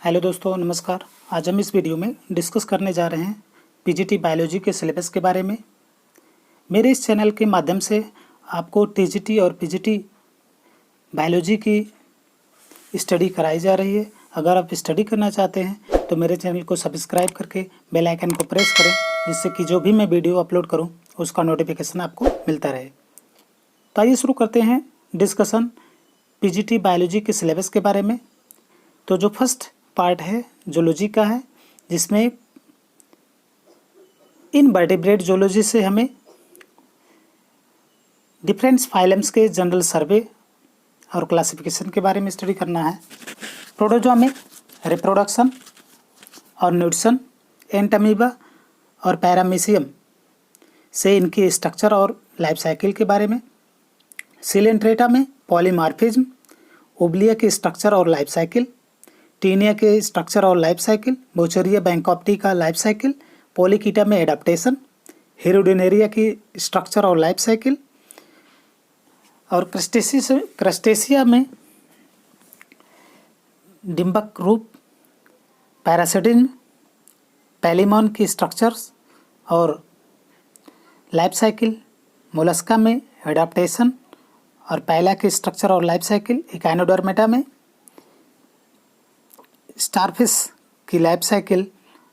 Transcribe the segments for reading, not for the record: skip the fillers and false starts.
Hello दोस्तों, नमस्कार। आज हम इस वीडियो में डिस्कस करने जा रहे हैं पीजीटी बायोलॉजी के सिलेबस के बारे में। मेरे इस चैनल के माध्यम से आपको टीजीटी और पीजीटी बायोलॉजी की स्टडी कराई जा रही है। अगर आप स्टडी करना चाहते हैं तो मेरे चैनल को सब्सक्राइब करके बेल आइकन को प्रेस करें, जिससे कि जो भी मैं वीडियो अपलोड करूं उसका नोटिफिकेशन आपको मिलता रहे। तो आइए शुरू करते हैं डिस्कशन पीजीटी बायोलॉजी के सिलेबस के बारे में। तो जो फर्स्ट पार्ट है जूलॉजी का है, जिसमें इनवर्टेब्रेट जूलॉजी से हमें डिफरेंट फाइलम्स के जनरल सर्वे और क्लासिफिकेशन के बारे में स्टडी करना है। प्रोटोजोआ में रिप्रोडक्शन और न्यूट्रिशन, एंटमीबा और पैरामीशियम से इनकी स्ट्रक्चर और लाइफ साइकिल के बारे में। सिलेंट्रेटा में पॉलीमॉर्फिज्म, ओब्लिया के स्ट्रक्चर और लाइफ साइकिल, टीनिया के स्ट्रक्चर और लाइफ साइकिल, बोचरिया बैंकॉप्टी का लाइफ साइकिल, पोलिकीटा में एडाप्टेशन, हिरोडिनेरिया की स्ट्रक्चर और लाइफ साइकिल, और क्रस्टेशिया में डिम्बक रूप, पैरासिटिज्म, पैलिमॉन की स्ट्रक्चर्स और लाइफ साइकिल, मोलस्का में एडाप्टेशन और पैला की स्ट्रक्चर और लाइफ साइकिल, इकाइनोडर्मेटा में स्टारफिश की लाइफ साइकिल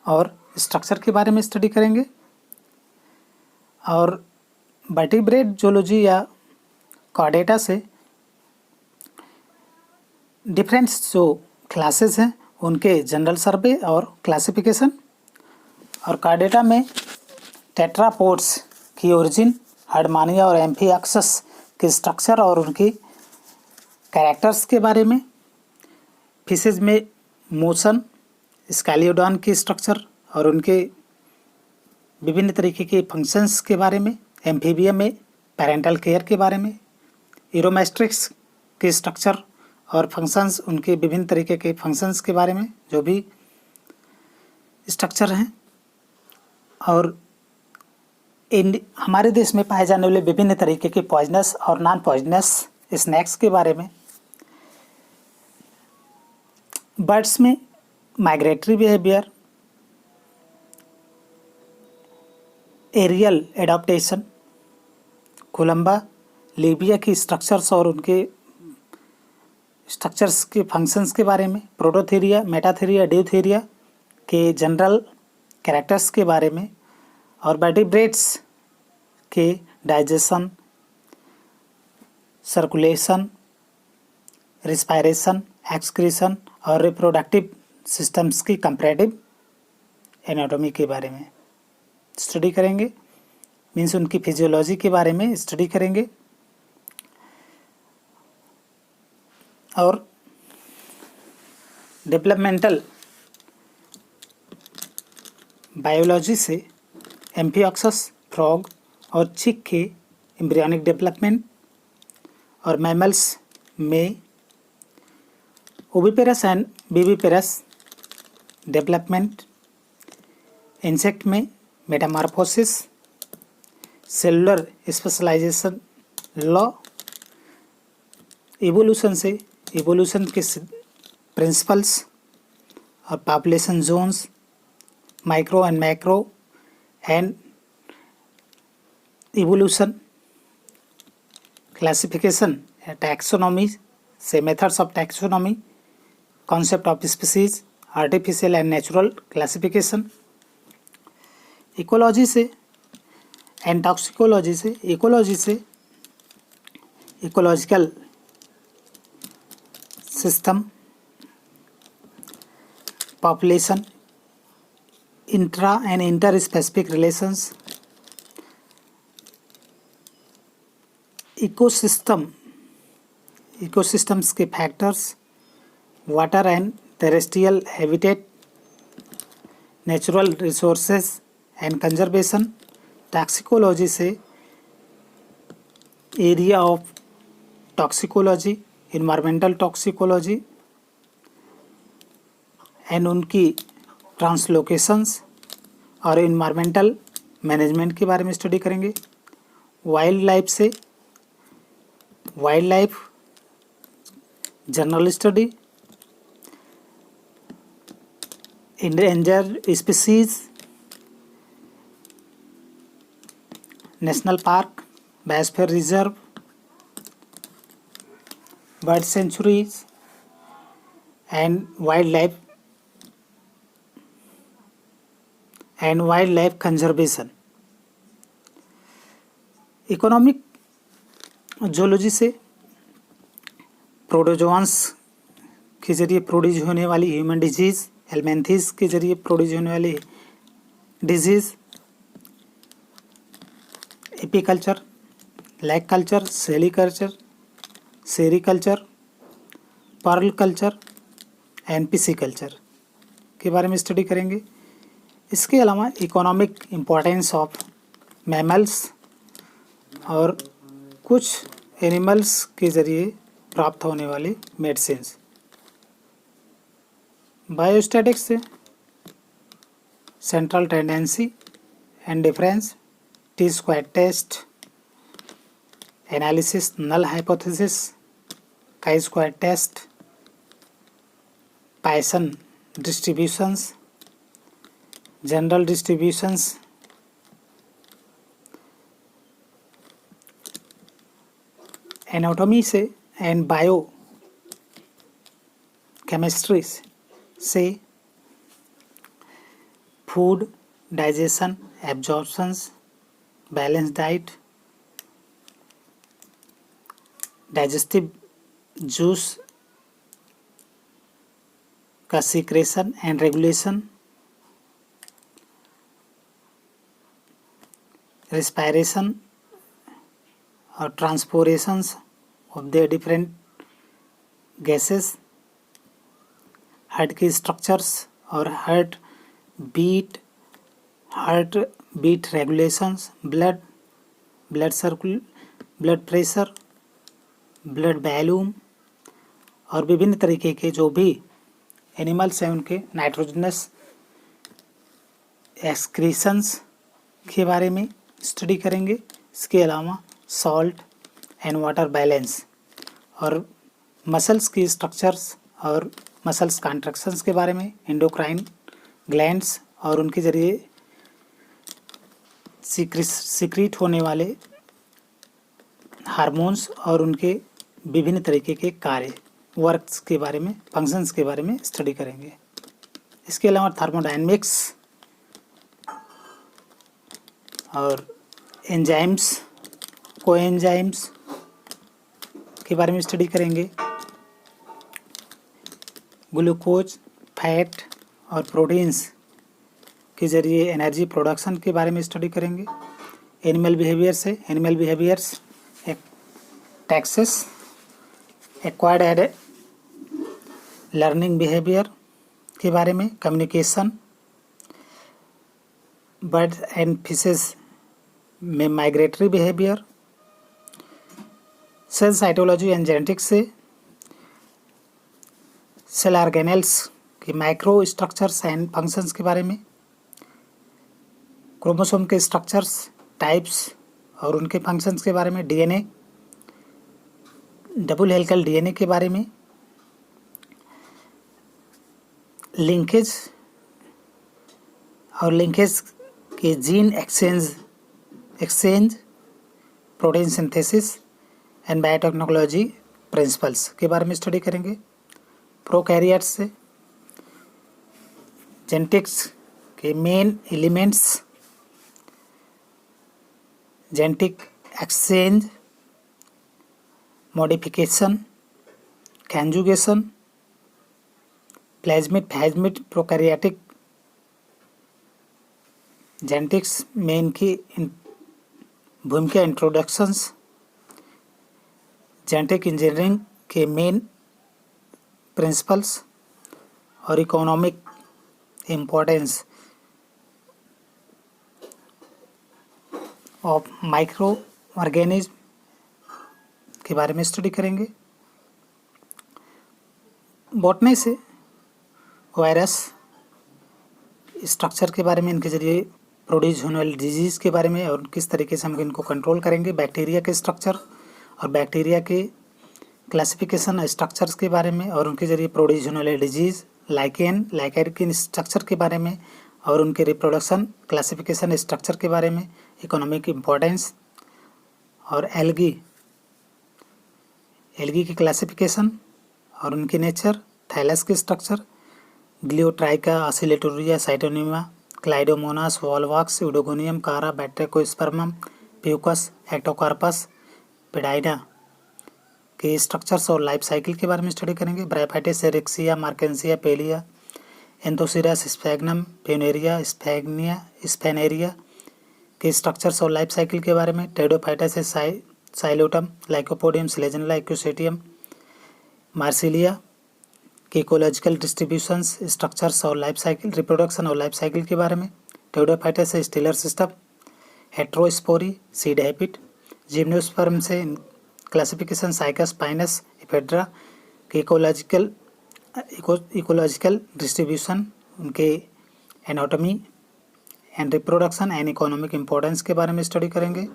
और स्ट्रक्चर के बारे में स्टडी करेंगे। और वर्टिब्रेट जूलॉजी या कॉर्डेटा से डिफरेंट जो क्लासेस हैं उनके जनरल सर्वे और क्लासिफिकेशन। और कॉर्डेटा में टेट्रापोड्स की ओरिजिन, हर्डमानिया और एम्फिऑक्सस के स्ट्रक्चर और उनकी कैरेक्टर्स के बारे में। फिशेज में मोशन, स्कैलियोडॉन की स्ट्रक्चर और उनके विभिन्न तरीके के फंक्शंस के बारे में। एम्फीबिया में पेरेंटल केयर के बारे में। इरोमेस्ट्रिक्स के स्ट्रक्चर और फंक्शंस, उनके विभिन्न तरीके के फंक्शंस के बारे में जो भी स्ट्रक्चर हैं। और हमारे देश में पाए जाने वाले विभिन्न तरीके के पॉइजनस और नॉन पॉइजनस स्नैक्स के बारे में। बर्ड्स में migratory behaviour, aerial adaptation, Columba, livia की स्ट्रक्चर्स और उनके स्ट्रक्चर्स के फंक्शंस के बारे में। प्रोटोथेरिया, मेटाथेरिया, ड्यूथेरिया के जनरल कैरेक्टर्स के बारे में। और वर्टिब्रेट्स के डाइजेशन, सर्कुलेशन, रिस्पायरेशन, एक्सक्रीशन और रिप्रोडक्टिव सिस्टम्स की कंपैरेटिव एनाटॉमी के बारे में स्टडी करेंगे। मीन्स उनकी फिजियोलॉजी के बारे में स्टडी करेंगे। और डेवलपमेंटल बायोलॉजी से एम्फिऑक्सस, फ्रॉग और चिक के एम्ब्रियोनिक डेवलपमेंट। और मैमल्स में oviparous and viviparous development. Insect में metamorphosis, cellular specialisation law. Evolution से इवोल्यूशन के प्रिंसिपल्स और population genes, micro and macro and evolution. Classification taxonomy से methods of taxonomy, concept of species, artificial and natural classification. Ecology से and toxicology से ecological system, population, intra and inter specific relations, ecosystems के factors, water and terrestrial habitat, natural resources and conservation. Toxicology से area of toxicology, environmental toxicology and उनकी ट्रांसलोकेशंस और environmental management के बारे में study करेंगे। वाइल्ड लाइफ से wild life general study, endangered species, national park, biosphere reserve, bird sanctuaries, and wildlife conservation. Economic zoology से प्रोटोजोआंस के जरिए प्रोड्यूस होने वाली ह्यूमन डिजीज़, हेलमेंथीज के जरिए प्रोड्यूस होने वाली disease, apiculture, lac culture, sericulture, pearl culture, एनपीसी कल्चर के बारे में स्टडी करेंगे। इसके अलावा इकोनॉमिक इम्पोर्टेंस ऑफ मैमल्स और कुछ एनिमल्स के ज़रिए प्राप्त होने वाली मेडिसिन्स। बायोस्टैटिक्स से central tendency and difference, t square test, analysis null hypothesis, chi square test, Poisson distributions, general distributions, anatomy से एंड बायो केमिस्ट्री से food, digestion, absorptions, balance diet, digestive juice का secretion and regulation, respiration or transpirations of the different gases, heart की structures और heart beat regulations, blood pressure, blood volume और विभिन्न तरीके के जो भी एनिमल्स हैं उनके नाइट्रोजनस एक्सक्रीशंस के बारे में स्टडी करेंगे। इसके अलावा सॉल्ट एंड वाटर बैलेंस और मसल्स की स्ट्रक्चर्स और मसल्स कॉन्ट्रैक्शंस के बारे में, एंडोक्राइन ग्लैंड्स और उनके ज़रिए सीक्रेट होने वाले हार्मोन्स और उनके विभिन्न तरीके के कार्य, वर्क्स के बारे में, फंक्शंस के बारे में स्टडी करेंगे। इसके अलावा थर्मोडायनेमिक्स और एंजाइम्स, कोएंजाइम्स के बारे में स्टडी करेंगे। ग्लूकोज, फैट और प्रोटीन्स के ज़रिए एनर्जी प्रोडक्शन के बारे में स्टडी करेंगे। एनिमल बिहेवियर्स है, animal behaviours taxes, acquired learning behaviour के बारे में, कम्युनिकेशन, बर्ड्स एंड फिशेस में migratory behaviour, cell cytology and genetics से सेल ऑर्गेनेल्स के माइक्रो स्ट्रक्चर्स एंड फंक्शंस के बारे में, क्रोमोसोम के स्ट्रक्चर्स, टाइप्स और उनके फंक्शंस के बारे में, डीएनए, डबल हेलिकल डीएनए के बारे में, लिंकेज और लिंकेज के gene exchange, protein synthesis and biotechnology principles के बारे में स्टडी करेंगे। प्रोकैरियोट्स से जेनेटिक्स के main elements, genetic exchange, modification, conjugation, plasmid prokaryotic genetics में इनकी भूमिका, इंट्रोडक्शंस, जेनेटिक इंजीनियरिंग के मेन प्रिंसिपल्स और economic importance of micro organism के बारे में स्टडी करेंगे। बॉटनी से वायरस स्ट्रक्चर के बारे में, इनके ज़रिए प्रोड्यूस होने वाली डिजीज़ के बारे में और किस तरीके से हम इनको कंट्रोल करेंगे। बैक्टीरिया के स्ट्रक्चर और बैक्टीरिया के क्लासिफिकेशन स्ट्रक्चर्स के बारे में और उनके ज़रिए प्रोड्यूस होने वाले डिजीज़ लाइकेन के स्ट्रक्चर के बारे में और उनके रिप्रोडक्शन, क्लासिफिकेशन, स्ट्रक्चर के बारे में, इकोनॉमिक इम्पोर्टेंस, और एल्गी की क्लासिफिकेशन और उनकी नेचर, थैलस की स्ट्रक्चर, ग्लियोट्राइका, ऑसिलेटोरिया, साइटोनिमा, क्लाइडोमोनास, वॉलवॉक्स, यूडोगोनियम, कारा, बैट्रेकोस्पर्मम, प्यूकस, एक्टोकार्पस, पेडाइना के स्ट्रक्चर्स और लाइफ साइकिल के बारे में स्टडी करेंगे। ब्रायोफाइटिस, एरिक्सिया, मार्केंसिया, पेलिया, एंथोसिरस, स्फैग्नम, प्यूनेरिया, स्फेनेरिया के स्ट्रक्चर्स और लाइफ साइकिल के बारे में। Pteridophytes, psilotum, lycopodium, selaginella, equisetum, marsilea के इकोलॉजिकल डिस्ट्रीब्यूशंस, स्ट्रक्चर्स और लाइफ साइकिल, रिप्रोडक्शन और लाइफ साइकिल के बारे में। टेडोफाइटस से stelar system, heterospory, seed habit, gymnosperm से क्लासिफिकेशन, साइकस, पाइनस, इफेड्रा के इकोलॉजिकल डिस्ट्रीब्यूशन, उनके anatomy and reproduction and economic importance के बारे में स्टडी करेंगे।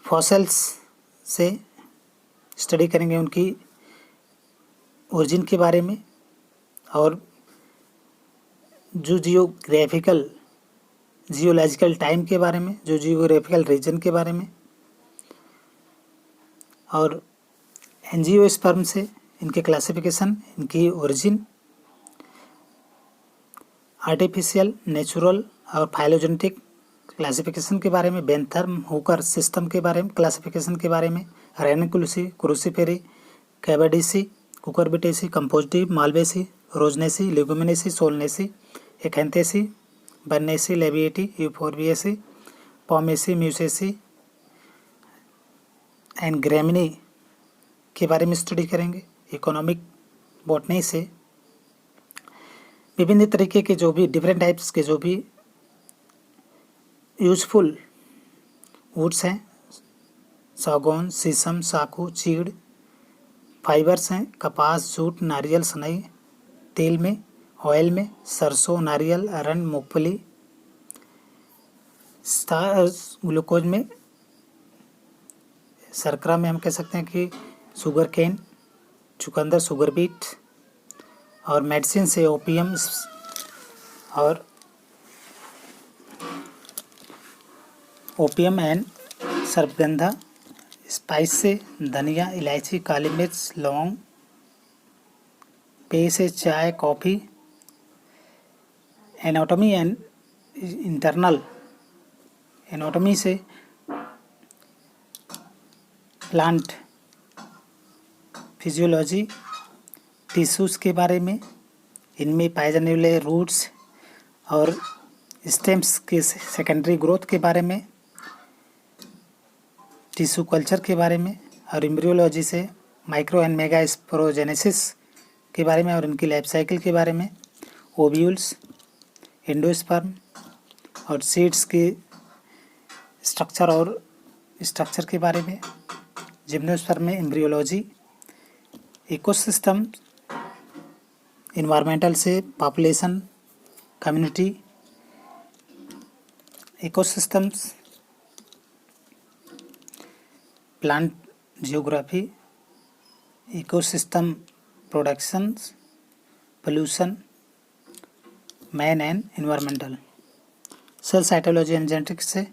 फॉसिल्स से स्टडी करेंगे उनकी ओरिजिन के बारे में और जो जियोलॉजिकल टाइम के बारे में, जो जियोग्राफिकल रीजन के बारे में, और एंजियोस्पर्म से इनके क्लासिफिकेशन, इनकी ओरिजिन, आर्टिफिशियल, नेचुरल और फाइलोजेनेटिक क्लासिफिकेशन के बारे में, बेंथम हुकर सिस्टम के बारे में, क्लासिफिकेशन के बारे में, Ranunculaceae, Cruciferae, Capparidaceae, Cucurbitaceae, Compositae, Malvaceae, Rosaceae, Leguminosae, Solanaceae, Acanthaceae, Verbenaceae, Labiatae, Euphorbiaceae, Palmaceae, Musaceae and Gramineae के बारे में स्टडी करेंगे। इकोनॉमिक बॉटनी से विभिन्न तरीके के जो भी डिफरेंट टाइप्स के जो भी यूजफुल वुड्स हैं, सागौन, शीशम, साखू, चीड़, फाइबर्स हैं, कपास, जूट, नारियल, सनई, तेल में, ऑयल में, सरसों, नारियल, अरंड, मूंगफली, ग्लूकोज में, शर्करा में हम कह सकते हैं कि शुगर केन, चुकंदर, शुगर बीट, और मेडिसिन से ओपियम एंड सर्पगंधा, स्पाइस से धनिया, इलायची, काली मिर्च, लौंग, पेय से चाय, coffee, anatomy and internal anatomy से प्लांट फिजियोलॉजी, टिश्यूज़ के बारे में, इनमें पाए जाने वाले रूट्स और स्टेम्स के सेकेंडरी ग्रोथ के बारे में, टिश्यू कल्चर के बारे में, और एम्ब्रियोलॉजी से माइक्रो एंड मेगा स्पोरोजेनेसिस के बारे में और इनकी लाइफ साइकिल के बारे में, ओव्यूल्स, एंडोस्पर्म और सीड्स के स्ट्रक्चर के बारे में, जिम्नोस्पर्म में एम्ब्रियोलॉजी, इकोसिस्टम, इन्वायरमेंटल से population, community, ecosystems, plant geography, ecosystem productions, pollution, man and environmental. Cell cytology and genetics से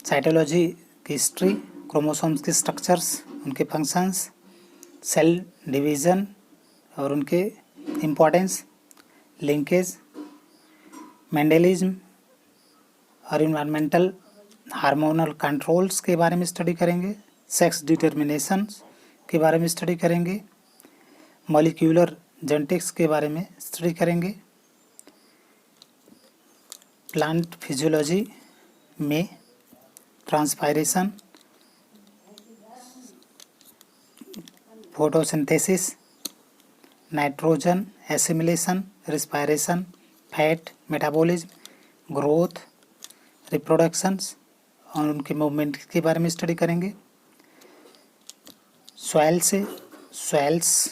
साइटोलॉजी की हिस्ट्री, क्रोमोसोम्स के स्ट्रक्चर्स, उनके फंक्शंस, सेल डिवीज़न और उनके इम्पोर्टेंस, लिंकेज, मेंडेलिज्म और इन्वायरमेंटल हार्मोनल कंट्रोल्स के बारे में स्टडी करेंगे। सेक्स डिटर्मिनेशन के बारे में स्टडी करेंगे। मॉलिक्यूलर जेनेटिक्स के बारे में स्टडी करेंगे। प्लांट फिजियोलॉजी में transpiration, photosynthesis, nitrogen assimilation, respiration, fat metabolism, growth, reproductions और उनके मूवमेंट के बारे में स्टडी करेंगे। सॉइल्स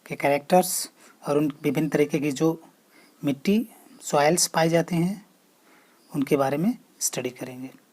के कैरेक्टर्स और उन विभिन्न तरीके की जो मिट्टी सॉइल्स पाई जाती हैं उनके बारे में स्टडी करेंगे।